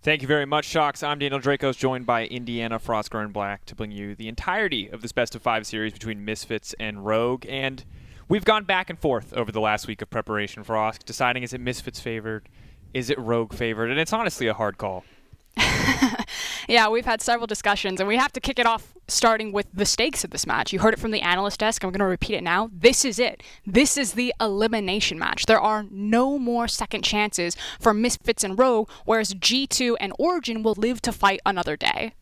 Thank you very much, Shocks. I'm Daniel Dracos, joined by Indiana Frostgrown Black to bring you the entirety of this best-of-5 series between Misfits and Rogue. And we've gone back and forth over the last week of preparation for Osk, deciding is it Misfits favored, is it Rogue favored, and it's honestly a hard call. Yeah, we've had several discussions, and we have to kick it off starting with the stakes of this match. You heard it from the analyst desk. I'm going to repeat it now. This is it. This is the elimination match. There are no more second chances for Misfits and Rogue, whereas G2 and Origin will live to fight another day.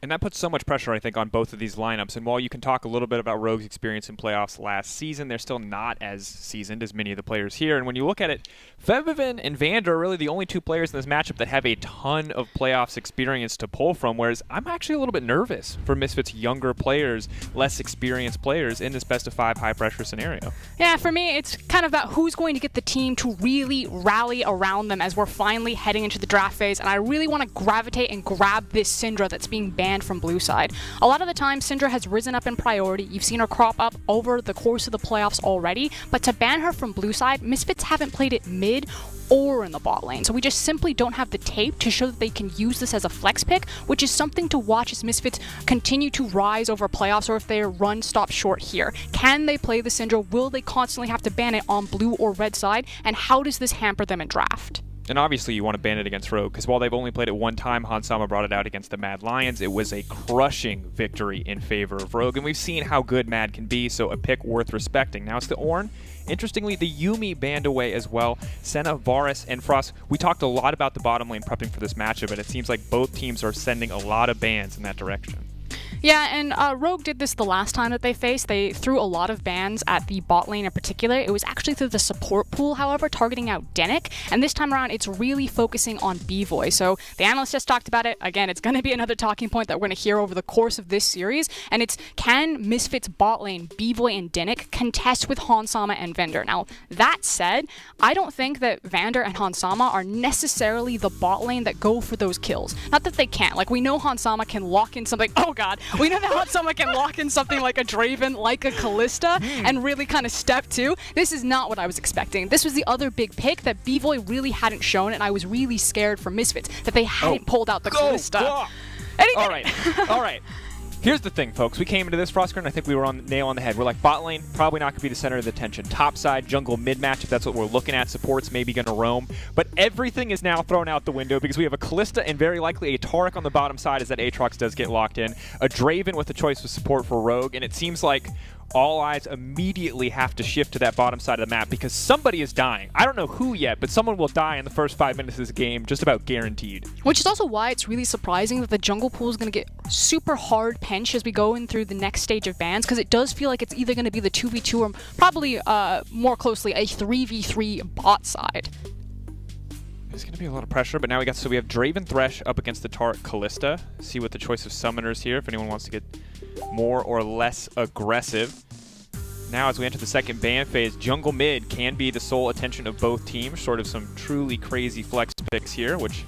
And that puts so much pressure, I think, on both of these lineups. And while you can talk a little bit about Rogue's experience in playoffs last season, they're still not as seasoned as many of the players here. And when you look at it, Febiven and Vander are really the only two players in this matchup that have a ton of playoffs experience to pull from, whereas I'm actually a little bit nervous for Misfits' younger players, less experienced players in this best-of-5 high-pressure scenario. Yeah, for me, it's kind of about who's going to get the team to really rally around them as we're finally heading into the draft phase. And I really want to gravitate and grab this Syndra that's being banned from blue side. A lot of the time, Syndra has risen up in priority. You've seen her crop up over the course of the playoffs already, but to ban her from blue side, Misfits haven't played it mid or in the bot lane. So we just simply don't have the tape to show that they can use this as a flex pick, which is something to watch as Misfits continue to rise over playoffs or if their run stops short here. Can they play the Syndra? Will they constantly have to ban it on blue or red side? And how does this hamper them in draft? And obviously you want to ban it against Rogue, because while they've only played it one time, Hansama brought it out against the Mad Lions. It was a crushing victory in favor of Rogue, and we've seen how good Mad can be, so a pick worth respecting. Now it's the Ornn. Interestingly, the Yuumi banned away as well. Senna, Varus, and Frost. We talked a lot about the bottom lane prepping for this matchup, but it seems like both teams are sending a lot of bans in that direction. Yeah, and Rogue did this the last time that they faced. They threw a lot of bans at the bot lane in particular. It was actually through the support pool, however, targeting out Denik. And this time around, it's really focusing on B-Voy. So the analyst just talked about it. Again, it's going to be another talking point that we're going to hear over the course of this series. And it's, can Misfits bot lane, B-Voy and Denik contest with Hansama and Vander? Now, that said, I don't think that Vander and Hansama are necessarily the bot lane that go for those kills. Not that they can't. Like, we know Hansama can lock in something. Oh, God. We know that Hansama can lock in something like a Draven, like a Kalista, and really kind of step two. This is not what I was expecting. This was the other big pick that B-Voy really hadn't shown, and I was really scared for Misfits that they hadn't pulled out the Kalista. All right. Here's the thing, folks. We came into this, Frostgren, I think we were on the nail on the head. We're like, bot lane, probably not going to be the center of the attention. Top side, jungle, mid-match, if that's what we're looking at. Support's maybe going to roam. But everything is now thrown out the window because we have a Kalista and very likely a Taurik on the bottom side as that Aatrox does get locked in. A Draven with a choice of support for Rogue, and it seems like all eyes immediately have to shift to that bottom side of the map because somebody is dying. I don't know who yet, but someone will die in the first 5 minutes of this game, just about guaranteed. Which is also why it's really surprising that the jungle pool is going to get super hard pinch as we go in through the next stage of bans, because it does feel like it's either going to be the 2v2 or probably more closely a 3v3 bot side. There's going to be a lot of pressure, but now we have Draven Thresh up against the Taurik Kalista. See what the choice of summoners here, if anyone wants to get more or less aggressive. Now as we enter the second ban phase, jungle mid can be the sole attention of both teams. Sort of some truly crazy flex picks here, which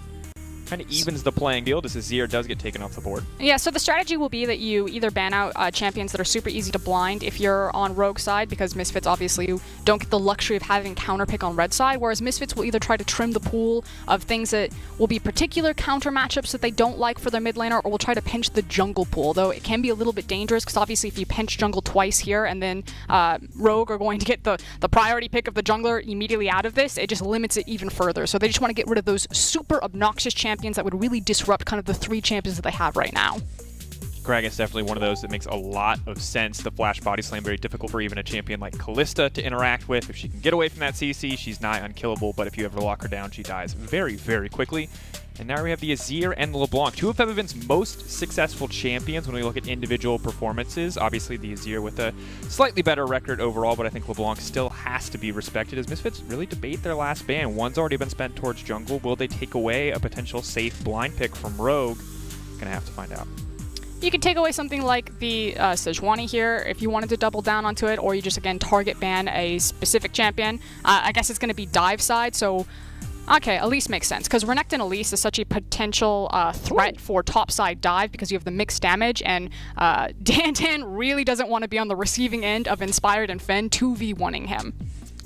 kind of evens the playing field as Azir does get taken off the board. Yeah, so the strategy will be that you either ban out champions that are super easy to blind if you're on Rogue side, because Misfits obviously don't get the luxury of having counter pick on red side, whereas Misfits will either try to trim the pool of things that will be particular counter matchups that they don't like for their mid laner, or will try to pinch the jungle pool, though it can be a little bit dangerous because obviously if you pinch jungle twice here and then Rogue are going to get the priority pick of the jungler immediately out of this, it just limits it even further. So they just want to get rid of those super obnoxious champions that would really disrupt kind of the three champions that they have right now. Gragas is definitely one of those that makes a lot of sense. The flash body slam, very difficult for even a champion like Kalista to interact with. If she can get away from that CC, she's nigh unkillable, but if you ever lock her down, she dies very, very quickly. And now we have the Azir and the LeBlanc, two of Febiven's most successful champions when we look at individual performances. Obviously the Azir with a slightly better record overall, but I think LeBlanc still has to be respected as Misfits really debate their last ban. One's already been spent towards jungle. Will they take away a potential safe blind pick from Rogue? Gonna have to find out. You could take away something like the Sejuani here if you wanted to double down onto it, or you just, again, target ban a specific champion. I guess it's going to be dive side, so okay, Elise makes sense, because Renekton Elise is such a potential threat for topside dive because you have the mixed damage, and Dan really doesn't want to be on the receiving end of Inspired and Fen 2v1ing him.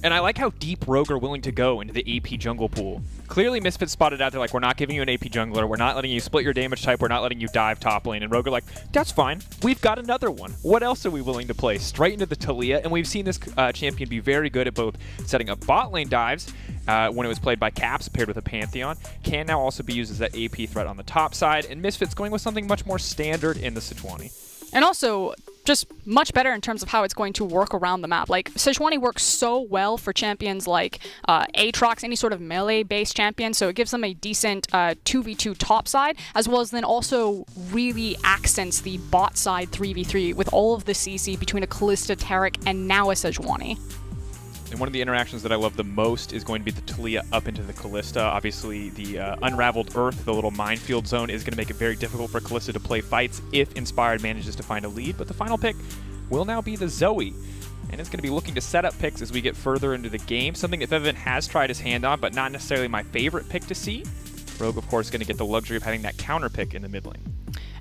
And I like how deep Rogue are willing to go into the AP jungle pool. Clearly Misfits spotted out, they're like, we're not giving you an AP jungler, we're not letting you split your damage type, we're not letting you dive top lane. And Rogue are like, that's fine, we've got another one. What else are we willing to play? Straight into the Talia, and we've seen this champion be very good at both setting up bot lane dives, when it was played by Caps paired with a Pantheon, can now also be used as that AP threat on the top side, and Misfits going with something much more standard in the Sejuani. And also, just much better in terms of how it's going to work around the map. Like, Sejuani works so well for champions like Aatrox, any sort of melee-based champion, so it gives them a decent 2v2 top side, as well as then also really accents the bot side 3v3 with all of the CC between a Kalista, Taric, and now a Sejuani. And one of the interactions that I love the most is going to be the Talia up into the Kalista. Obviously, the Unraveled Earth, the little minefield zone, is going to make it very difficult for Kalista to play fights if Inspired manages to find a lead. But the final pick will now be the Zoe. And it's going to be looking to set up picks as we get further into the game. Something that Febiven has tried his hand on, but not necessarily my favorite pick to see. Rogue, of course, going to get the luxury of having that counter pick in the mid lane.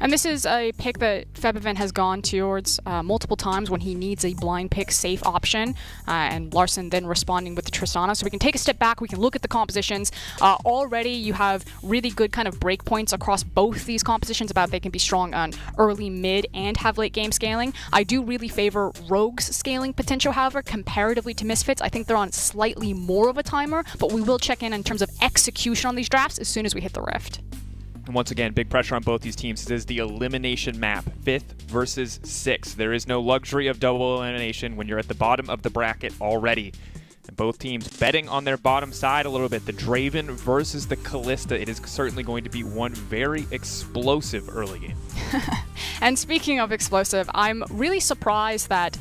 And this is a pick that Febiven has gone towards multiple times when he needs a blind pick safe option, and Larson then responding with the Tristana. So we can take a step back, we can look at the compositions. Already you have really good kind of breakpoints across both these compositions about they can be strong on early, mid, and have late game scaling. I do really favor Rogue's scaling potential, however, comparatively to Misfits. I think they're on slightly more of a timer, but we will check in terms of execution on these drafts as soon as we hit the Rift. And once again, big pressure on both these teams. This is the elimination map, 5th versus 6th. There is no luxury of double elimination when you're at the bottom of the bracket already. And both teams betting on their bottom side a little bit. The Draven versus the Kalista. It is certainly going to be one very explosive early game. And speaking of explosive, I'm really surprised that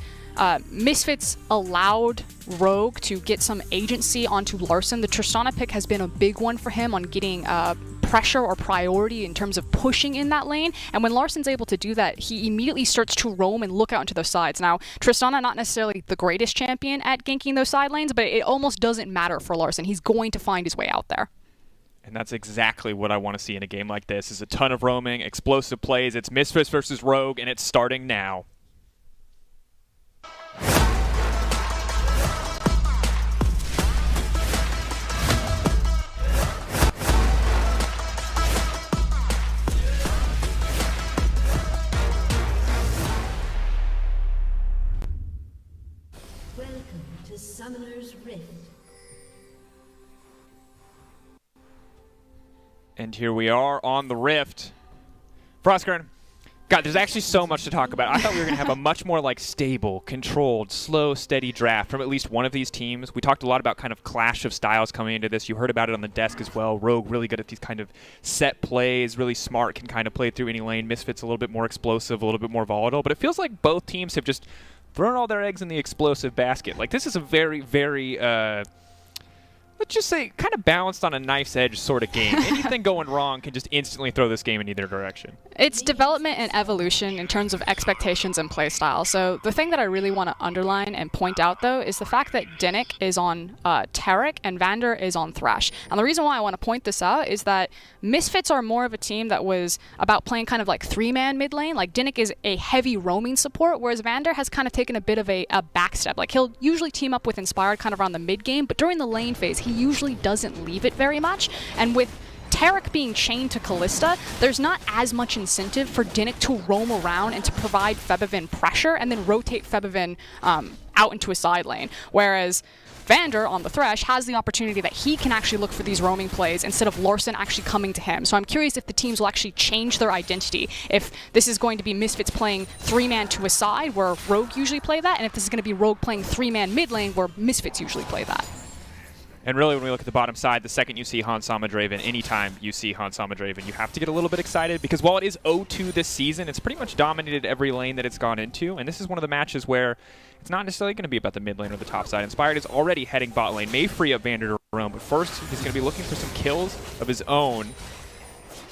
Misfits allowed Rogue to get some agency onto Larson. The Tristana pick has been a big one for him on getting pressure or priority in terms of pushing in that lane, and when Larson's able to do that, he immediately starts to roam and look out into those sides. Now, Tristana not necessarily the greatest champion at ganking those side lanes, but it almost doesn't matter for Larson. He's going to find his way out there. And that's exactly what I want to see in a game like this, is a ton of roaming, explosive plays. It's Misfits versus Rogue, and it's starting now. Summoner's Rift. And here we are on the Rift. Frostgren, God, there's actually so much to talk about. I thought we were going to have a much more like stable, controlled, slow, steady draft from at least one of these teams. We talked a lot about kind of clash of styles coming into this. You heard about it on the desk as well. Rogue really good at these kind of set plays, really smart, can kind of play through any lane. Misfits a little bit more explosive, a little bit more volatile. But it feels like both teams have just thrown all their eggs in the explosive basket. Like, this is a very, very, let's just say, kind of balanced on a knife's edge sort of game. Anything going wrong can just instantly throw this game in either direction. It's development and evolution in terms of expectations and playstyle. So the thing that I really want to underline and point out, though, is the fact that Dinnick is on Taric and Vander is on Thresh. And the reason why I want to point this out is that Misfits are more of a team that was about playing kind of like three-man mid lane. Like, Dinnick is a heavy roaming support, whereas Vander has kind of taken a bit of a backstep. Like, he'll usually team up with Inspired kind of around the mid game, but during the lane phase, he usually doesn't leave it very much. And with Taric being chained to Kalista, there's not as much incentive for Dinnick to roam around and to provide Febiven pressure and then rotate Febiven out into a side lane. Whereas Vander on the Thresh has the opportunity that he can actually look for these roaming plays instead of Larson actually coming to him. So I'm curious if the teams will actually change their identity. If this is going to be Misfits playing three-man to a side where Rogue usually play that, and if this is going to be Rogue playing three-man mid lane where Misfits usually play that. And really, when we look at the bottom side, the second you see Hans Sama Draven, anytime you see Hans Sama Draven, you have to get a little bit excited, because while it is 0-2 this season, it's pretty much dominated every lane that it's gone into, and this is one of the matches where it's not necessarily going to be about the mid lane or the top side. Inspired is already heading bot lane, may free up Vander to roam, but first he's going to be looking for some kills of his own.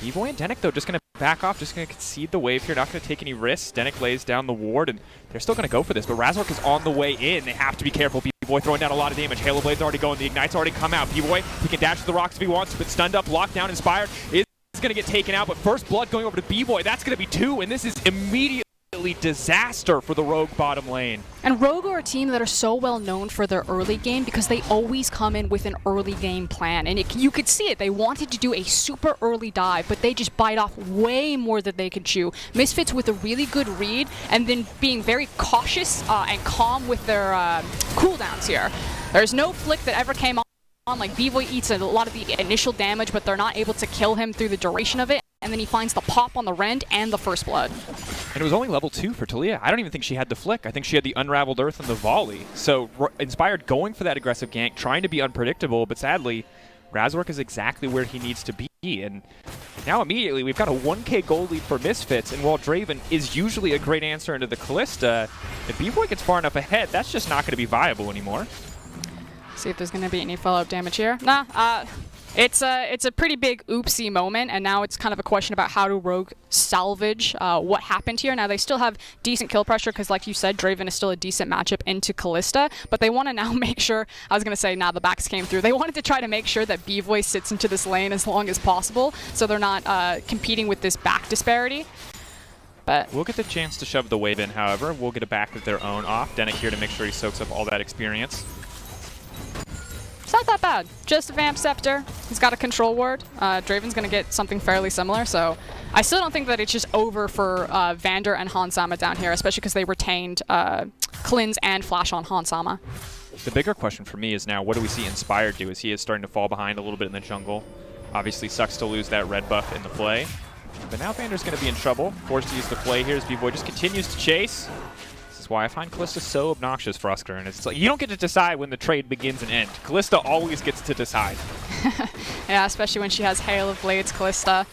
B-Boy and Dinnick, though, just going to back off, just going to concede the wave here, not going to take any risks. Dinnick lays down the ward, and they're still going to go for this, but Razork is on the way in. They have to be careful. B-Boy throwing down a lot of damage. Halo Blade's already going. The Ignite's already come out. B-Boy, he can dash to the rocks if he wants, but stunned up, locked down. Inspired is going to get taken out, but first blood going over to B-Boy. That's going to be 2, and this is immediately absolutely disaster for the Rogue bottom lane. And Rogue are a team that are so well known for their early game because they always come in with an early game plan. And you could see it. They wanted to do a super early dive, but they just bite off way more than they could chew. Misfits with a really good read and then being very cautious and calm with their cooldowns here. There's no flick that ever came on. Like B-Boy eats a lot of the initial damage, but they're not able to kill him through the duration of it. And then he finds the pop on the Rend and the first blood. And it was only level 2 for Talia. I don't even think she had the flick. I think she had the Unraveled Earth and the volley. So Inspired going for that aggressive gank, trying to be unpredictable, but sadly, Razork is exactly where he needs to be. And now immediately we've got a 1k gold lead for Misfits, and while Draven is usually a great answer into the Callista, if B-Boy gets far enough ahead, that's just not going to be viable anymore. See if there's going to be any follow-up damage here. Nah, it's a pretty big oopsie moment, and now it's kind of a question about how do Rogue salvage what happened here. Now, they still have decent kill pressure because, like you said, Draven is still a decent matchup into Callista, but they want to now make sure, I was going to say, now the backs came through. They wanted to try to make sure that B-Voice sits into this lane as long as possible, so they're not competing with this back disparity. But we'll get the chance to shove the wave in, however. We'll get a back of their own off. Denick here to make sure he soaks up all that experience. it's not that bad. Just a Vamp Scepter. He's got a control ward. Draven's going to get something fairly similar, so I still don't think that it's just over for Vander and Hansama down here, especially because they retained Cleanse and Flash on Hansama. The bigger question for me is now, what do we see Inspired do? As he is starting to fall behind a little bit in the jungle. Obviously sucks to lose that red buff in the play. But now Vander's going to be in trouble. Forced to use the play here as B-Boy just continues to chase. This is why I find Callista so obnoxious, Frusker. And it's like, you don't get to decide when the trade begins and ends. Callista always gets to decide. Yeah, especially when she has Hail of Blades, Callista.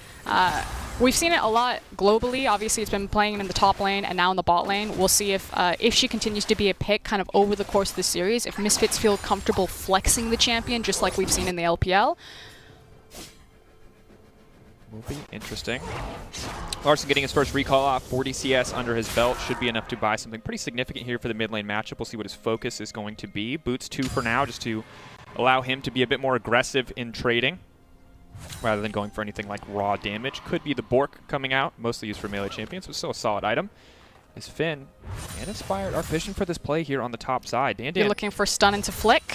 We've seen it a lot globally. Obviously, it's been playing in the top lane and now in the bot lane. We'll see if she continues to be a pick kind of over the course of the series, if Misfits feel comfortable flexing the champion, just like we've seen in the LPL. Will be interesting. Larson getting his first recall off, 40 CS under his belt, should be enough to buy something pretty significant here for the mid lane matchup. We'll see what his focus is going to be. Boots 2 for now, just to allow him to be a bit more aggressive in trading, rather than going for anything like raw damage. Could be the Bork coming out, mostly used for melee champions, but still a solid item. As Finn and Inspired are fishing for this play here on the top side. Dan You're looking for stun into Flick.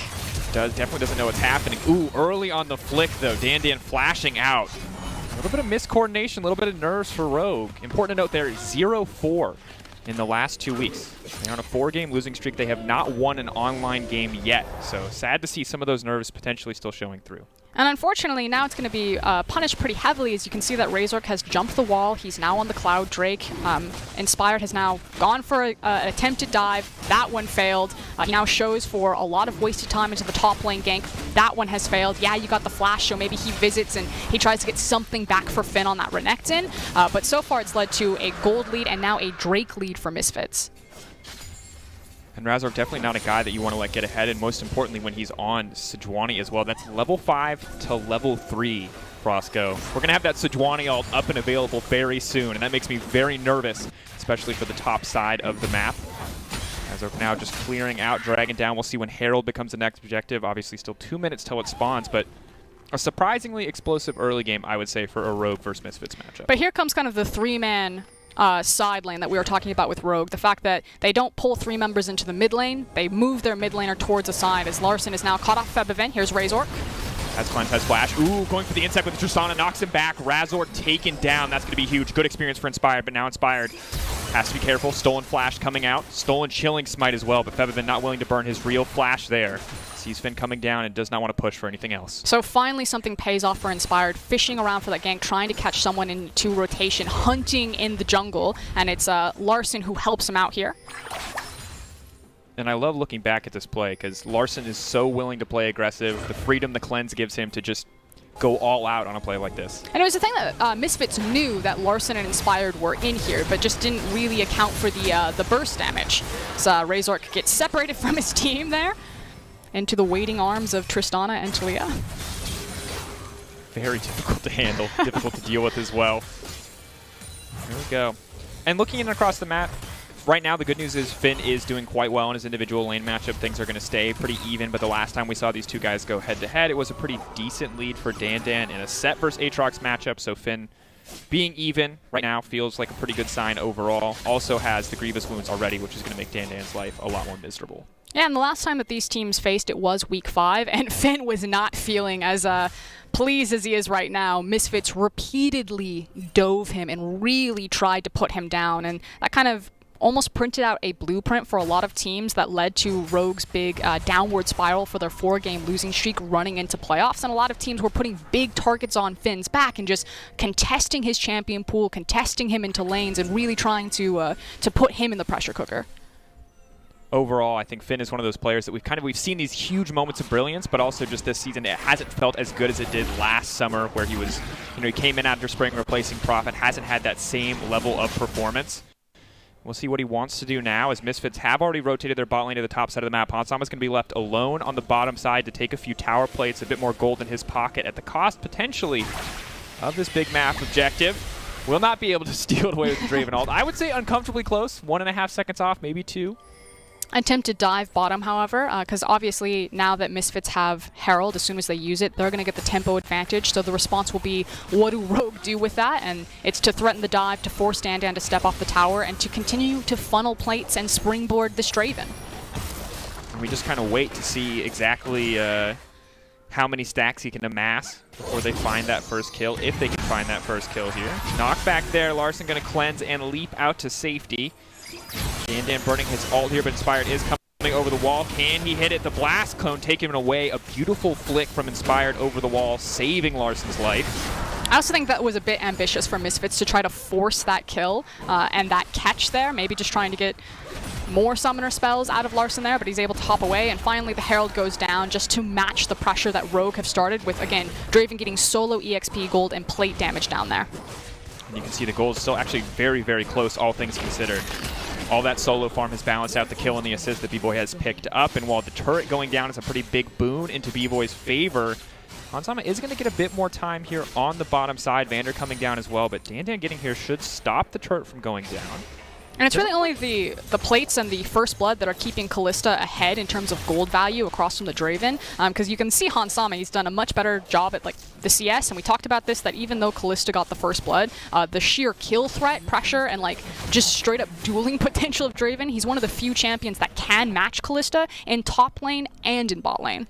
Definitely doesn't know what's happening. Ooh, early on the Flick though, Dan flashing out. A little bit of miscoordination, a little bit of nerves for Rogue. Important to note there, 0-4 in the last 2 weeks. They're on a 4-game losing streak. They have not won an online game yet. So sad to see some of those nerves potentially still showing through. And unfortunately, now it's going to be punished pretty heavily. As you can see that Razork has jumped the wall. He's now on the Cloud Drake. Inspired has now gone for an attempted dive. That one failed. He now shows for a lot of wasted time into the top lane gank. That one has failed. Yeah, you got the flash, so maybe he visits and he tries to get something back for Finn on that Renekton. But so far, it's led to a gold lead and now a Drake lead for Misfits. And Razork definitely not a guy that you want to let get ahead, and most importantly when he's on Sejuani as well. That's level 5 to level 3, Frosco. We're going to have that Sejuani ult up and available very soon, and that makes me very nervous, especially for the top side of the map. Razork now just clearing out Dragon down. We'll see when Herald becomes the next objective. Obviously still 2 minutes till it spawns, but a surprisingly explosive early game, I would say, for a Rogue versus Misfits matchup. But here comes kind of the three-man side lane that we were talking about with Rogue. The fact that they don't pull 3 members into the mid lane, they move their mid laner towards a side as Larson is now caught off Feb event. Here's Razork. Has Cleanse, has Flash. Ooh, going for the insect with Tristana, knocks him back. Razork taken down. That's going to be huge. Good experience for Inspired, but now Inspired has to be careful. Stolen Flash coming out. Stolen Chilling Smite as well, but Febiven not willing to burn his real Flash there. Sees Finn coming down and does not want to push for anything else. So finally something pays off for Inspired, fishing around for that gank, trying to catch someone into rotation, hunting in the jungle, and it's Larson who helps him out here. And I love looking back at this play because Larson is so willing to play aggressive. The freedom the Cleanse gives him to just go all out on a play like this. And it was the thing that Misfits knew that Larson and Inspired were in here, but just didn't really account for the burst damage. So Razork gets separated from his team there into the waiting arms of Tristana and Talia. Very difficult to handle, difficult to deal with as well. There we go. And looking in across the map, right now the good news is Finn is doing quite well in his individual lane matchup. Things are going to stay pretty even, but the last time we saw these two guys go head-to-head, it was a pretty decent lead for Dan in a set versus Aatrox matchup, so Finn being even right now feels like a pretty good sign overall. Also has the grievous wounds already, which is going to make Dan's life a lot more miserable. Yeah, and the last time that these teams faced, it was week 5, and Finn was not feeling as pleased as he is right now. Misfits repeatedly dove him and really tried to put him down, and that kind of almost printed out a blueprint for a lot of teams that led to Rogue's big downward spiral for their 4-game losing streak running into playoffs. And a lot of teams were putting big targets on Finn's back and just contesting his champion pool, contesting him into lanes, and really trying to put him in the pressure cooker. Overall, I think Finn is one of those players that we've seen these huge moments of brilliance, but also just this season it hasn't felt as good as it did last summer, where he was, he came in after spring replacing Prophet, hasn't had that same level of performance. We'll see what he wants to do now, as Misfits have already rotated their bot lane to the top side of the map. Hansama's going to be left alone on the bottom side to take a few tower plates, a bit more gold in his pocket at the cost, potentially, of this big map objective. Will not be able to steal it away with the Draven ult. I would say uncomfortably close, 1.5 seconds off, maybe 2. Attempted dive bottom, however, because obviously now that Misfits have Herald, as soon as they use it, they're going to get the tempo advantage. So the response will be, what do Rogue do with that? And it's to threaten the dive, to force Dan to step off the tower, and to continue to funnel plates and springboard this Draven. And we just kind of wait to see exactly how many stacks he can amass before they find that first kill, if they can find that first kill here. Knockback there, Larson going to cleanse and leap out to safety. Dan burning his ult here, but Inspired is coming over the wall. Can he hit it? The Blast Clone taking him away. A beautiful flick from Inspired over the wall, saving Larson's life. I also think that was a bit ambitious for Misfits to try to force that kill and that catch there, maybe just trying to get more summoner spells out of Larson there, but he's able to hop away, and finally the Herald goes down just to match the pressure that Rogue have started with, again, Draven getting solo EXP gold and plate damage down there. And you can see the gold is still actually very, very close, all things considered. All that solo farm has balanced out the kill and the assist that B-Boy has picked up, and while the turret going down is a pretty big boon into B-Boy's favor, Hansama is going to get a bit more time here on the bottom side. Vander coming down as well, but Dan getting here should stop the turret from going down. And it's really only the plates and the First Blood that are keeping Kalista ahead in terms of gold value across from the Draven, because you can see Hansama, he's done a much better job at the CS, and we talked about this, that even though Kalista got the First Blood, the sheer kill threat, pressure, and just straight up dueling potential of Draven, he's one of the few champions that can match Kalista in top lane and in bot lane.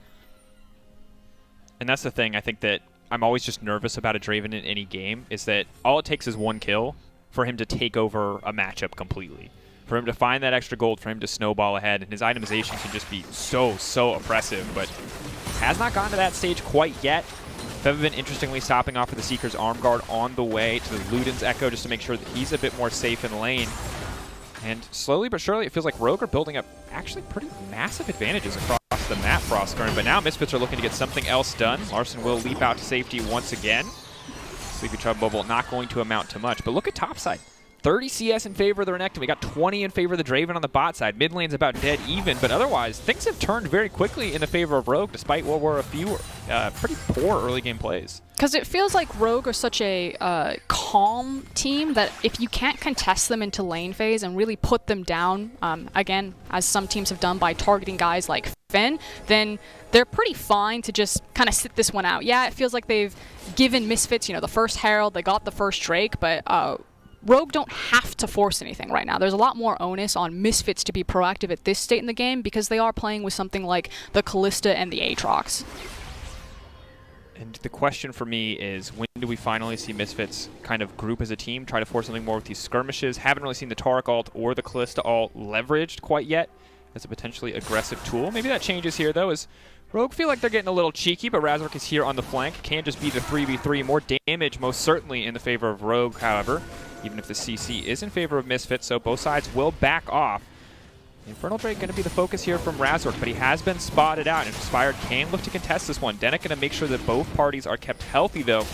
And that's the thing, I think that I'm always just nervous about a Draven in any game, is that all it takes is one kill for him to take over a matchup completely. For him to find that extra gold, for him to snowball ahead, and his itemization can just be so oppressive, but has not gotten to that stage quite yet. Fev interestingly stopping off of the Seeker's Arm Guard on the way to the Luden's Echo just to make sure that he's a bit more safe in lane. And slowly but surely, it feels like Rogue are building up actually pretty massive advantages across the map, Frostgurn, but now Misfits are looking to get something else done. Larson will leap out to safety once again. Sleepy Chub Bubble not going to amount to much, but look at topside. 30 CS in favor of the Renekton. We got 20 in favor of the Draven on the bot side. Mid lane's about dead even, but otherwise, things have turned very quickly in the favor of Rogue, despite what were a few pretty poor early game plays. Because it feels like Rogue are such a calm team that if you can't contest them into lane phase and really put them down, again, as some teams have done by targeting guys like Finn, then they're pretty fine to just kind of sit this one out. Yeah, it feels like they've given Misfits, the first Herald, they got the first Drake, but Rogue don't have to force anything right now. There's a lot more onus on Misfits to be proactive at this state in the game because they are playing with something like the Kalista and the Aatrox. And the question for me is, when do we finally see Misfits kind of group as a team, try to force something more with these skirmishes? Haven't really seen the Taurik ult or the Kalista ult leveraged quite yet as a potentially aggressive tool. Maybe that changes here, though, as Rogue feel like they're getting a little cheeky, but Razork is here on the flank. Can just be the 3v3. More damage, most certainly, in the favor of Rogue, however, even if the CC is in favor of Misfits, so both sides will back off. Infernal Drake going to be the focus here from Razork, but he has been spotted out, and Inspired can look to contest this one. Denik going to make sure that both parties are kept healthy, though.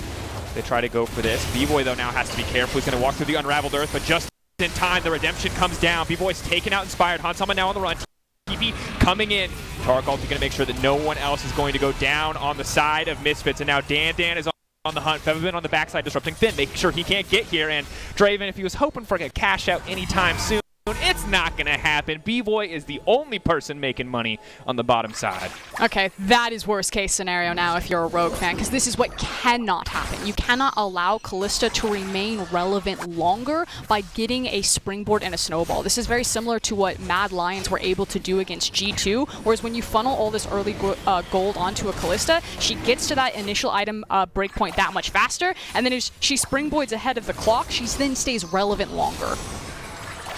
They try to go for this. B-Boy, though, now has to be careful. He's going to walk through the Unraveled Earth, but just in time, the Redemption comes down. B-Boy's taken out Inspired. Hansama now on the run. TP coming in. Taurik ult going to make sure that no one else is going to go down on the side of Misfits, and now Dan is on the hunt. Fevin on the backside disrupting Finn, making sure he can't get here, and Draven, if he was hoping for a cash out anytime soon, it's It's not going to happen. B-Boy is the only person making money on the bottom side. Okay, that is worst case scenario now if you're a Rogue fan, because this is what cannot happen. You cannot allow Kalista to remain relevant longer by getting a springboard and a snowball. This is very similar to what Mad Lions were able to do against G2, whereas when you funnel all this early gold onto a Kalista, she gets to that initial item breakpoint that much faster, and then as she springboards ahead of the clock, she then stays relevant longer.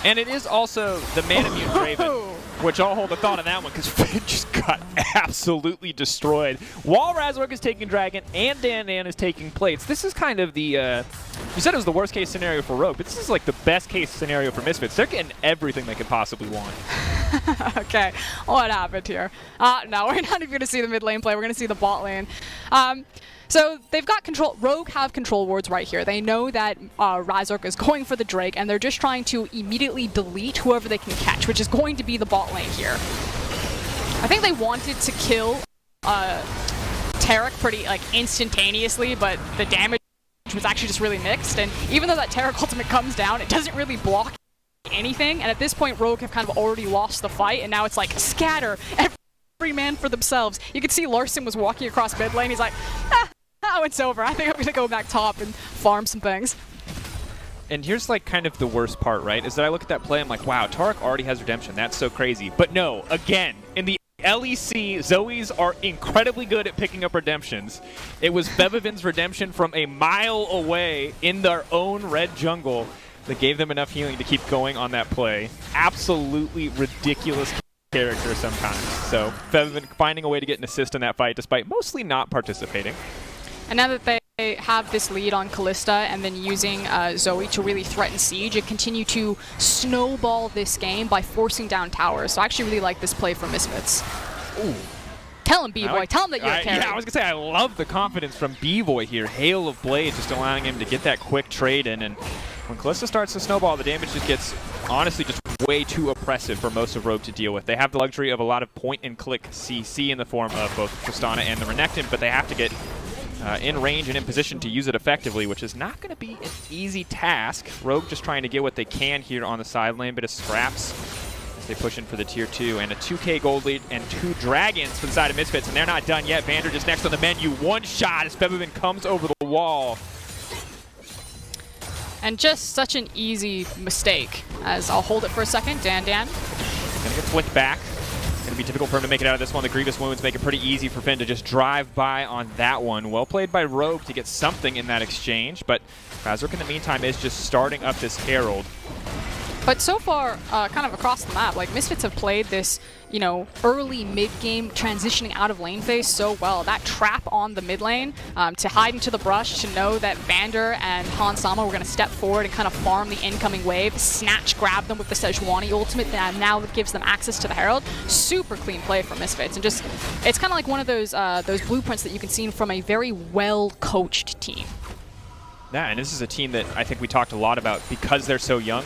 And it is also the Manamune Draven, which I'll hold a thought on that one because Finn just got absolutely destroyed. While Razork is taking Dragon and Dan is taking plates, this is kind of the, you said it was the worst case scenario for Rogue, but this is like the best case scenario for Misfits. They're getting everything they could possibly want. Okay, what happened here? No, we're not even going to see the mid lane play, we're going to see the bot lane. So they've got control. Rogue have control wards right here. They know that Razork is going for the Drake, and they're just trying to immediately delete whoever they can catch, which is going to be the bot lane here. I think they wanted to kill Taric pretty instantaneously, but the damage was actually just really mixed. And even though that Taric ultimate comes down, it doesn't really block anything. And at this point, Rogue have kind of already lost the fight, and now it's like scatter every man for themselves. You can see Larson was walking across mid lane. He's like, oh, it's over. I think I'm going to go back top and farm some things. And here's like kind of the worst part, right? Is that I look at that play, I'm like, wow, Taric already has redemption. That's so crazy. But no, again, in the LEC, Zoes are incredibly good at picking up redemptions. It was Bebevin's redemption from a mile away in their own red jungle that gave them enough healing to keep going on that play. Absolutely ridiculous character sometimes. So Bebevin finding a way to get an assist in that fight despite mostly not participating. And now that they have this lead on Kalista and then using Zoe to really threaten Siege and continue to snowball this game by forcing down towers. So I actually really like this play from Misfits. Ooh. Tell him, B-Boy. Tell him that you're a carry. Yeah, I was going to say, I love the confidence from B-Boy here. Hail of Blade just allowing him to get that quick trade in. And when Kalista starts to snowball, the damage just gets, honestly, just way too oppressive for most of Rogue to deal with. They have the luxury of a lot of point-and-click CC in the form of both Tristana and the Renekton, but they have to get in range and in position to use it effectively, which is not going to be an easy task. Rogue just trying to get what they can here on the side lane, bit of scraps as they push in for the tier 2, and a 2k gold lead and 2 dragons for the side of Misfits, and they're not done yet. Vander just next on the menu, one shot as Bebevin comes over the wall. And just such an easy mistake, as I'll hold it for a second. Dan. Gonna get flicked back. Going to be difficult for him to make it out of this one. The Grievous Wounds make it pretty easy for Finn to just drive by on that one. Well played by Rogue to get something in that exchange, but Razork in the meantime is just starting up this Herald. But so far, kind of across the map, like Misfits have played this, you know, early mid-game transitioning out of lane phase so well. That trap on the mid lane, to hide into the brush, to know that Vander and Han Sama were going to step forward and kind of farm the incoming wave, snatch grab them with the Sejuani ultimate that now gives them access to the Herald. Super clean play from Misfits, and just, it's kind of like one of those blueprints that you can see from a very well-coached team. Yeah, and this is a team that I think we talked a lot about because they're so young.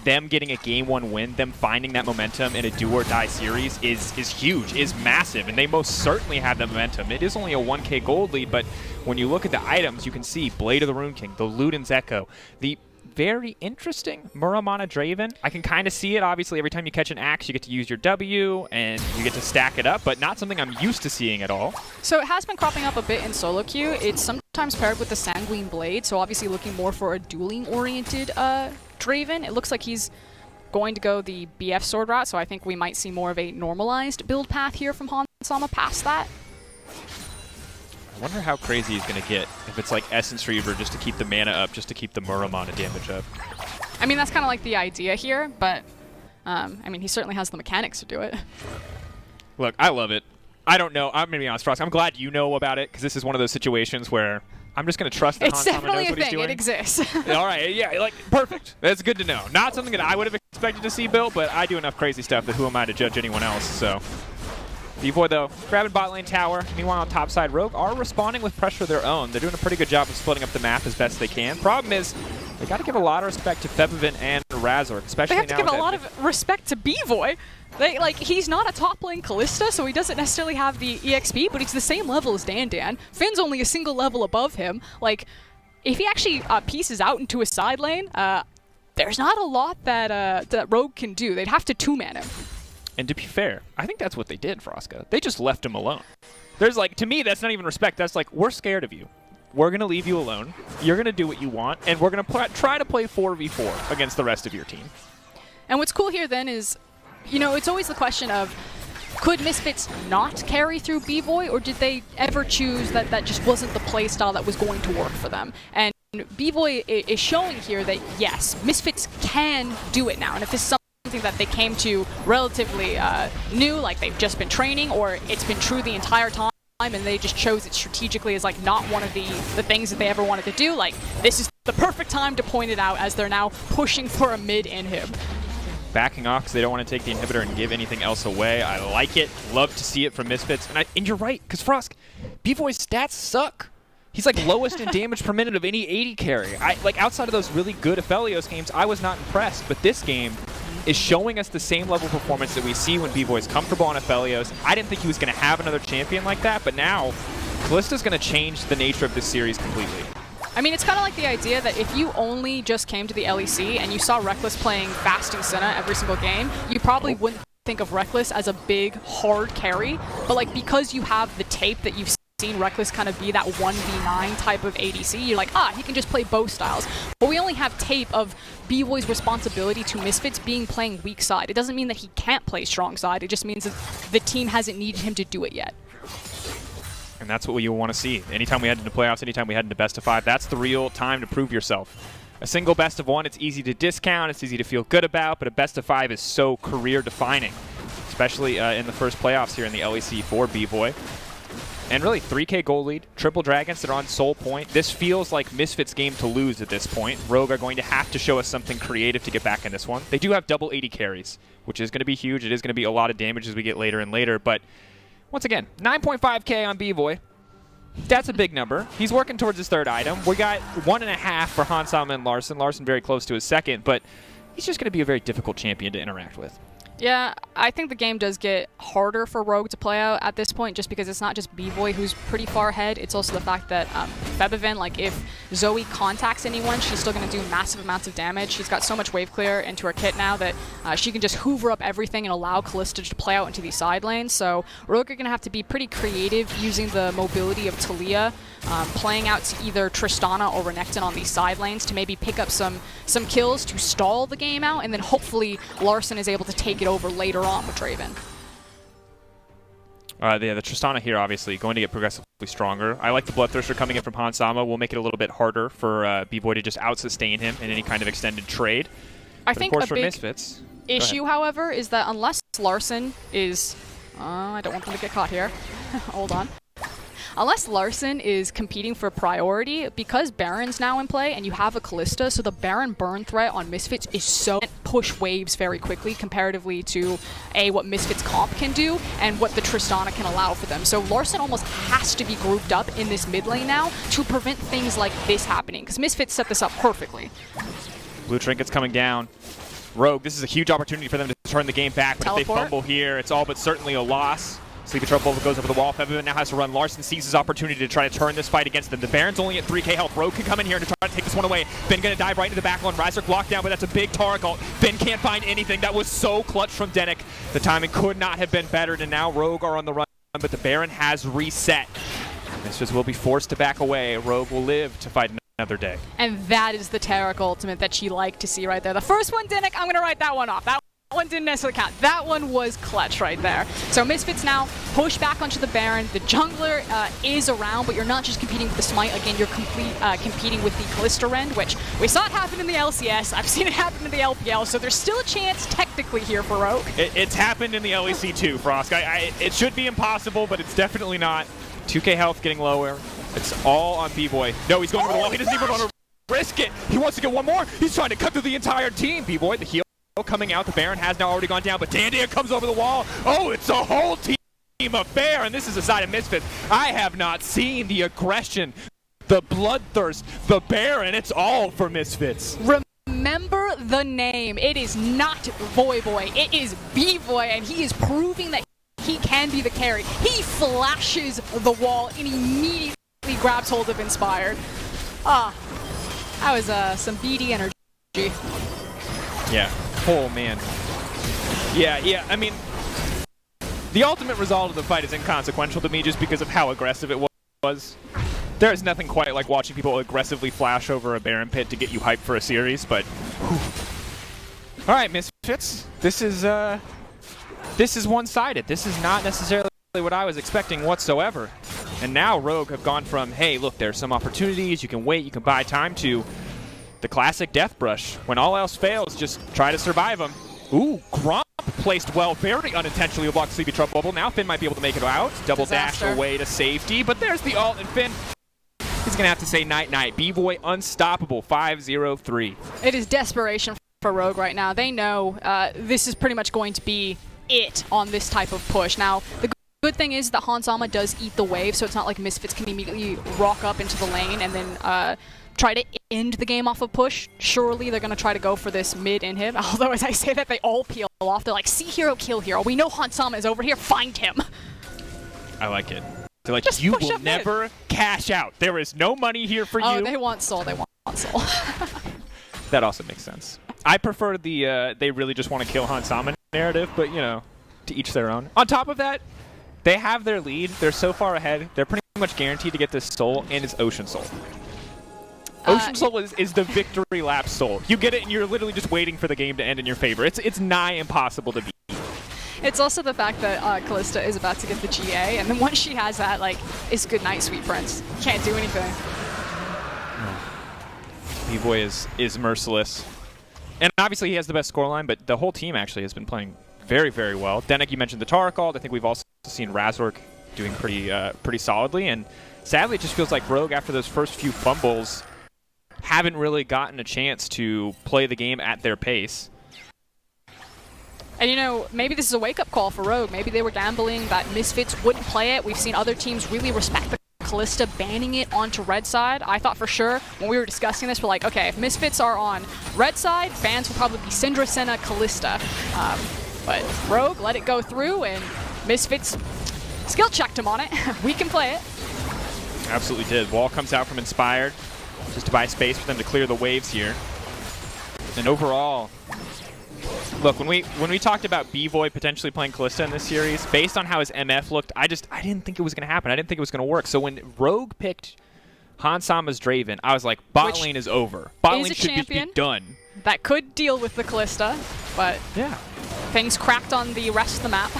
Them getting a game 1 win, them finding that momentum in a do-or-die series is huge, is massive, and they most certainly have the momentum. It is only a 1k gold lead, but when you look at the items, you can see Blade of the Rune King, the Luden's Echo, the very interesting Muramana Draven. I can kind of see it. Obviously, every time you catch an axe, you get to use your W, and you get to stack it up, but not something I'm used to seeing at all. So it has been cropping up a bit in solo queue. It's sometimes paired with the Sanguine Blade, so obviously looking more for a dueling-oriented Draven. It looks like he's going to go the BF sword route, so I think we might see more of a normalized build path here from Han Sama past that. I wonder how crazy he's going to get if it's like Essence Reaver just to keep the mana up, just to keep the Muramana damage up. I mean, that's kind of like the idea here, but I mean, he certainly has the mechanics to do it. Look, I love it. I don't know. I'm going to be honest, Frost. I'm glad you know about it, because this is one of those situations where I'm just going to trust that Han Sama knows what he's doing. It exists. All right, yeah, like, perfect. That's good to know. Not something that I would have expected to see built, but I do enough crazy stuff that who am I to judge anyone else, so. B-Boy, though, grabbing bot lane tower. Meanwhile, on top side, Rogue are responding with pressure of their own. They're doing a pretty good job of splitting up the map as best they can. Problem is, they got to give a lot of respect to Bebevin and Razork, especially now. They have to give a lot of respect to B-Boy. He's not a top lane Kalista, so he doesn't necessarily have the EXP, but he's the same level as Dan. Finn's only a single level above him. Like, if he actually pieces out into a side lane, there's not a lot that Rogue can do. They'd have to two-man him. And to be fair, I think that's what they did, Froska. They just left him alone. There's like, to me, that's not even respect. That's like, we're scared of you. We're going to leave you alone. You're going to do what you want, and we're going to try to play 4v4 against the rest of your team. And what's cool here then is, you know, it's always the question of, could Misfits not carry through B-Boy, or did they ever choose that that just wasn't the play style that was going to work for them? And B-Boy is showing here that, yes, Misfits can do it now. And if this is something that they came to relatively new, like they've just been training, or it's been true the entire time, and they just chose it strategically as like not one of the things that they ever wanted to do, like this is the perfect time to point it out as they're now pushing for a mid inhib. Backing off because they don't want to take the inhibitor and give anything else away. I like it. Love to see it from Misfits. And you're right, because Frosk, B-Boy's stats suck. He's like lowest in damage per minute of any 80 carry. Like outside of those really good Aphelios games, I was not impressed. But this game is showing us the same level of performance that we see when B-Boy's comfortable on Aphelios. I didn't think he was going to have another champion like that, but now Kalista's going to change the nature of this series completely. I mean, it's kind of like the idea that if you only just came to the LEC and you saw Reckless playing Fasting Senna every single game, you probably wouldn't think of Reckless as a big, hard carry. But like, because you have the tape that you've seen Reckless kind of be that 1v9 type of ADC, you're like, he can just play both styles. But we only have tape of B-Boy's responsibility to Misfits being playing weak side. It doesn't mean that he can't play strong side, it just means that the team hasn't needed him to do it yet. And that's what you want to see. Anytime we head into playoffs, anytime we head into best of 5, that's the real time to prove yourself. A single best of 1, it's easy to discount, it's easy to feel good about, but a best of 5 is so career defining, especially in the first playoffs here in the LEC for B-Boy. And really, 3K gold lead, triple dragons that are on soul point. This feels like Misfits' game to lose at this point. Rogue are going to have to show us something creative to get back in this one. They do have double 80 carries, which is going to be huge. It is going to be a lot of damage as we get later and later, but once again, 9.5K on B-Boy. That's a big number. He's working towards his third item. We got 1.5 for Hansama and Larson. Larson very close to his second, but he's just going to be a very difficult champion to interact with. Yeah, I think the game does get harder for Rogue to play out at this point just because it's not just B-Boy who's pretty far ahead. It's also the fact that Febiven, like if Zoe contacts anyone, she's still going to do massive amounts of damage. She's got so much wave clear into her kit now that she can just hoover up everything and allow Kalista to play out into these side lanes. So Rogue are going to have to be pretty creative using the mobility of Talia, playing out to either Tristana or Renekton on these side lanes to maybe pick up some kills to stall the game out, and then hopefully Larson is able to take it over later on with Draven. Yeah, the Tristana here obviously going to get progressively stronger. I like the Bloodthirster coming in from Hansama. Will make it a little bit harder for B-Boy to just out-sustain him in any kind of extended trade. I think of course, a for big Misfits, issue, however, is that unless Larson is... I don't want them to get caught here. Hold on. Unless Larson is competing for priority, because Baron's now in play and you have a Kalista, so the Baron burn threat on Misfits is so push waves very quickly comparatively to what Misfits comp can do and what the Tristana can allow for them. So Larson almost has to be grouped up in this mid lane now to prevent things like this happening, because Misfits set this up perfectly. Blue Trinket's coming down. Rogue, this is a huge opportunity for them to turn the game back, but if they fumble here, it's all but certainly a loss. Sleepy Trouble goes over the wall. Febiven now has to run. Larson sees his opportunity to try to turn this fight against them. The Baron's only at 3K health. Rogue can come in here and try to take this one away. Ben gonna dive right into the back line. Ryzer blocked down, but that's a big Targal. Ben can't find anything. That was so clutch from Denik. The timing could not have been better, and now Rogue are on the run, but the Baron has reset. Misfits will be forced to back away. Rogue will live to fight another day. And that is the Taric ultimate that you like to see right there. The first one, Denik, I'm gonna write that one off. That one didn't necessarily count. That one was clutch right there. So Misfits now push back onto the Baron. The jungler is around, but you're not just competing with the Smite. Again, you're competing with the Kalista Rend, which we saw it happen in the LCS. I've seen it happen in the LPL, so there's still a chance technically here for Rogue. It's happened in the LEC too, Frosk. It should be impossible, but it's definitely not. 2K health getting lower. It's all on B-Boy. No, he's going over the wall. He doesn't even want to risk it. He wants to get one more. He's trying to cut through the entire team. B-Boy, the heal coming out. The Baron has now already gone down, but Dandia comes over the wall. Oh, it's a whole team affair, and this is a side of Misfits. I have not seen the aggression, the bloodthirst, the Baron. It's all for Misfits. Remember the name. It is not Voyboy. It is B-Boy, and he is proving that he can be the carry. He flashes the wall and immediately grabs hold of Inspired. That was some BD energy. Yeah. Oh, man. Yeah, I mean, the ultimate result of the fight is inconsequential to me just because of how aggressive it was. There is nothing quite like watching people aggressively flash over a Baron pit to get you hyped for a series, but... Whew. All right, Misfits. This is one-sided. This is not necessarily what I was expecting whatsoever. And now Rogue have gone from, hey, look, there's some opportunities, you can wait, you can buy time, to the classic death brush. When all else fails, just try to survive them. Ooh, Gromp placed well, very unintentionally to block Sleepy Trouble Bubble. Now Finn might be able to make it out. Double dash away to safety, but there's the ult, and Finn is going to have to say night-night. B-Boy unstoppable, 5-0-3. It is desperation for Rogue right now. They know this is pretty much going to be it on this type of push. Now, the good thing is that Hans Sama does eat the wave, so it's not like Misfits can immediately rock up into the lane and then try to end the game off a push. Surely they're going to try to go for this mid-inhib, although as I say that, they all peel off. They're like, see hero, kill hero. We know Hans Sama is over here, find him. I like it. They're like, just you will never cash out. There is no money here for you. Oh, they want soul, they want soul. That also makes sense. I prefer the they really just want to kill Hans Sama narrative, but, you know, to each their own. On top of that, they have their lead. They're so far ahead. They're pretty much guaranteed to get this soul, and it's Ocean Soul. Ocean Soul is the victory lap soul. You get it, and you're literally just waiting for the game to end in your favor. It's nigh impossible to beat. It's also the fact that Callista is about to get the GA, and then once she has that, like, it's good night, sweet prince. Can't do anything. B-Boy is merciless. And obviously he has the best scoreline, but the whole team actually has been playing very, very well. Denik, you mentioned the Tara call. I think we've also seen Razork doing pretty solidly. And sadly, it just feels like Rogue, after those first few fumbles, haven't really gotten a chance to play the game at their pace. And, you know, maybe this is a wake-up call for Rogue. Maybe they were gambling that Misfits wouldn't play it. We've seen other teams really respect the Callista banning it onto red side. I thought for sure when we were discussing this, we're like, okay, if Misfits are on red side, bans will probably be Syndra, Senna, Callista. But Rogue let it go through, and Misfits skill checked him on it. We can play it. Absolutely did. Wall comes out from Inspired just to buy space for them to clear the waves here. And overall, look, when we talked about B-Boy potentially playing Callista in this series, based on how his MF looked, I didn't think it was going to happen. I didn't think it was going to work. So when Rogue picked Hans Sama's Draven, I was like, bot lane is over. Bot lane should just be done. That could deal with the Callista, but yeah, things cracked on the rest of the map.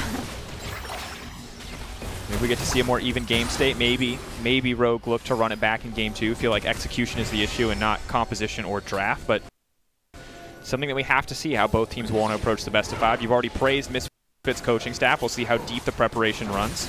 Maybe we get to see a more even game state. Maybe Rogue look to run it back in game 2. Feel like execution is the issue and not composition or draft, but something that we have to see how both teams want to approach the best of 5. You've already praised Misfits coaching staff. We'll see how deep the preparation runs.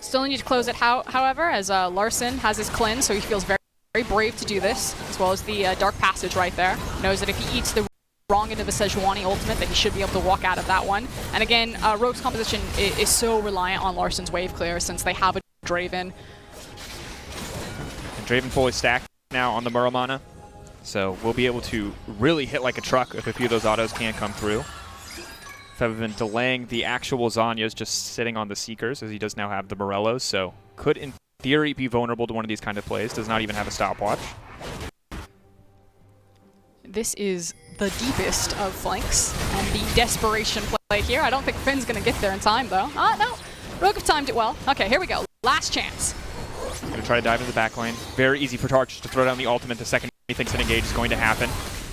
Still need to close it, however, as Larson has his cleanse, so he feels very, very brave to do this, as well as the Dark Passage right there. Knows that if he eats the wrong end of a Sejuani ultimate, that he should be able to walk out of that one. And again, Rogue's composition is so reliant on Larson's wave clear since they have a Draven. And Draven fully stacked now on the Muramana. So we'll be able to really hit like a truck if a few of those autos can come through. Fev been delaying the actual Zanyas, just sitting on the Seekers, as he does now have the Morellos, so could in theory be vulnerable to one of these kind of plays. Does not even have a stopwatch. This is the deepest of flanks, and the desperation play here. I don't think Finn's going to get there in time, though. No. Rogue have timed it well. Okay, here we go. Last chance. Going to try to dive into the back lane. Very easy for Tarch to throw down the ultimate the second he thinks an engage is going to happen.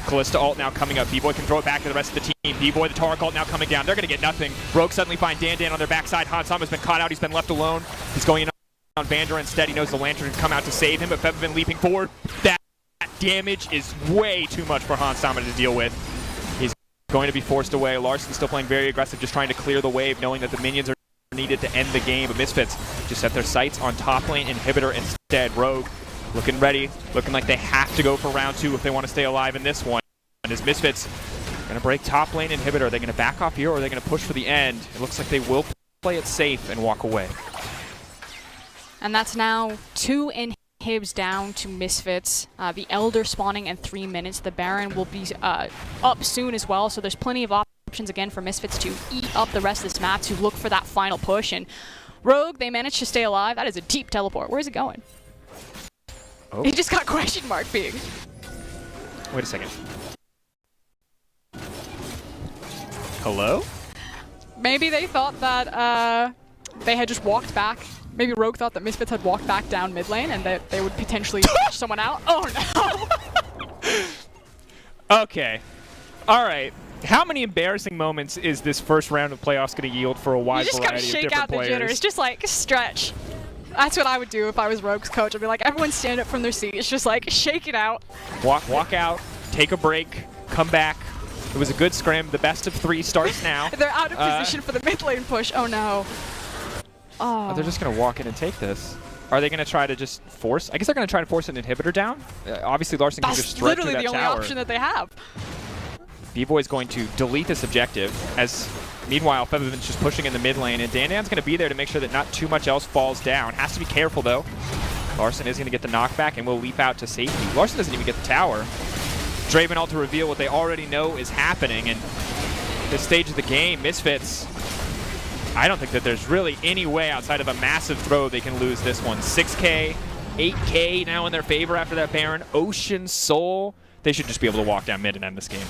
Callista ult now coming up. B-Boy can throw it back to the rest of the team. B-Boy, the Taurak ult now coming down. They're going to get nothing. Rogue suddenly find Dan on their backside. Hans Sama's been caught out. He's been left alone. He's going in on Vander instead. He knows the Lantern can come out to save him, but Fev been leaping forward. That damage is way too much for Hans Sama to deal with. He's going to be forced away. Larson still playing very aggressive, just trying to clear the wave, knowing that the minions are needed to end the game. But Misfits just set their sights on top lane inhibitor instead. Rogue looking ready, looking like they have to go for round 2 if they want to stay alive in this one. And as Misfits going to break top lane inhibitor, are they going to back off here or are they going to push for the end? It looks like they will play it safe and walk away. And that's now 2 inhibs down to Misfits. The Elder spawning in 3 minutes. The Baron will be up soon as well, so there's plenty of options again for Misfits to eat up the rest of this map to look for that final push. And Rogue, they managed to stay alive. That is a deep teleport. Where's it going? Oh. It just got question mark being. Wait a second. Hello? Maybe they thought that they had just walked back. Maybe Rogue thought that Misfits had walked back down mid lane and that they would potentially push someone out. Oh no! Okay. All right. How many embarrassing moments is this first round of playoffs going to yield for a wide variety of different players? You just gotta shake out the jitters. Just like stretch. That's what I would do if I was Rogue's coach. I'd be like, everyone stand up from their seats. Just like shake it out. Walk out, take a break, come back. It was a good scrim. The best of 3 starts now. They're out of position for the mid lane push. Oh no. Oh. They're just going to walk in and take this. Are they going to try to just force? I guess they're going to try to force an inhibitor down. Obviously, Larson can just strike through that tower. That's literally the only option that they have. B-Boy's going to delete this objective, as meanwhile, Feathervin's just pushing in the mid lane, and Dandan's going to be there to make sure that not too much else falls down. Has to be careful, though. Larson is going to get the knockback and will leap out to safety. Larson doesn't even get the tower. Draven ult to reveal what they already know is happening, and this stage of the game, Misfits, I don't think that there's really any way outside of a massive throw they can lose this one. 6K, 8K now in their favor after that Baron. Ocean Soul. They should just be able to walk down mid and end this game.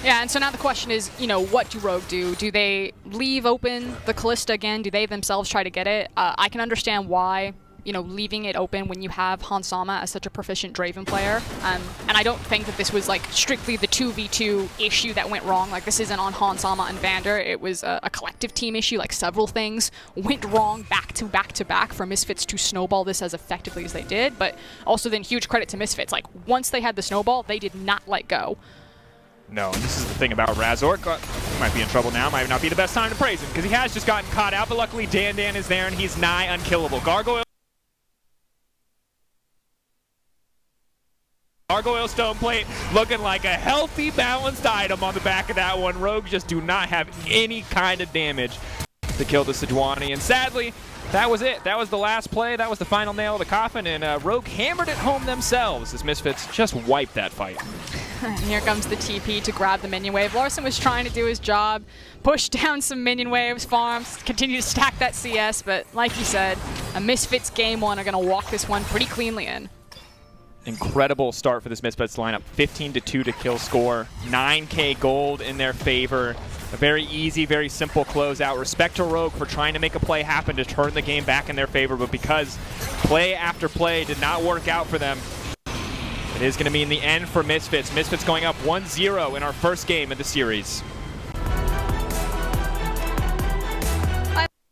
Yeah, and so now the question is, you know, what do Rogue do? Do they leave open the Callista again? Do they themselves try to get it? I can understand why, you know, leaving it open when you have Hansama as such a proficient Draven player. And I don't think that this was like strictly the 2v2 issue that went wrong. Like this isn't on Hansama and Vander. It was a collective team issue. Like several things went wrong back to back for Misfits to snowball this as effectively as they did. But also then huge credit to Misfits. Like once they had the snowball, they did not let go. No, and this is the thing about Razork. He might be in trouble now. Might not be the best time to praise him because he has just gotten caught out, but luckily Dandan is there and he's nigh unkillable. Gargoyle Stone Plate looking like a healthy, balanced item on the back of that one. Rogue just do not have any kind of damage to kill the Sejuani, and sadly, that was it. That was the last play. That was the final nail of the coffin, and Rogue hammered it home themselves as Misfits just wiped that fight. And here comes the TP to grab the minion wave. Larson was trying to do his job, push down some minion waves, farms, continue to stack that CS, but like you said, a Misfits game one are going to walk this one pretty cleanly in. Incredible start for this Misfits lineup. 15-2 to kill score. 9K gold in their favor. A very easy, very simple closeout. Respect to Rogue for trying to make a play happen to turn the game back in their favor, but because play after play did not work out for them, it is going to mean the end for Misfits. Misfits going up 1-0 in our first game of the series.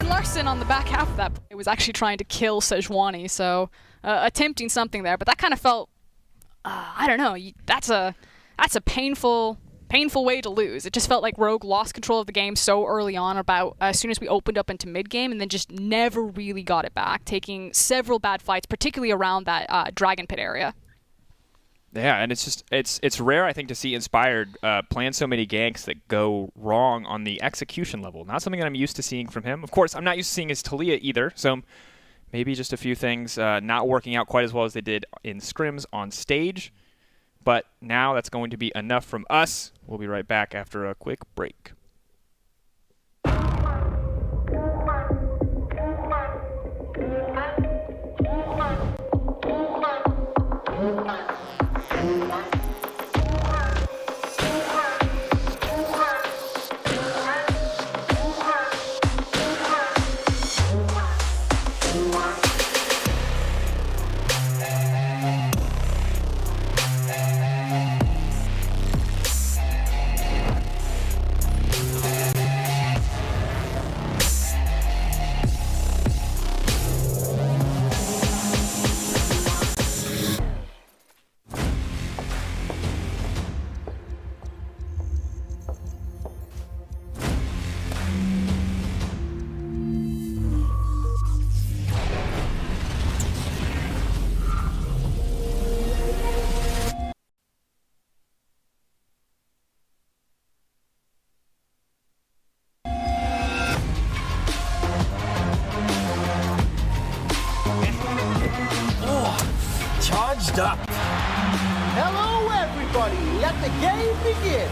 Larson on the back half of that play was actually trying to kill Sejuani, so attempting something there, but that kind of felt, I don't know, that's a painful way to lose. It just felt like Rogue lost control of the game so early on, about as soon as we opened up into mid-game, and then just never really got it back, taking several bad fights, particularly around that Dragon Pit area. Yeah, and it's rare, I think, to see Inspired plan so many ganks that go wrong on the execution level. Not something that I'm used to seeing from him. Of course, I'm not used to seeing his Talia either, so maybe just a few things not working out quite as well as they did in scrims on stage. But now that's going to be enough from us. We'll be right back after a quick break. Charged up. Hello, everybody. Let the game begin.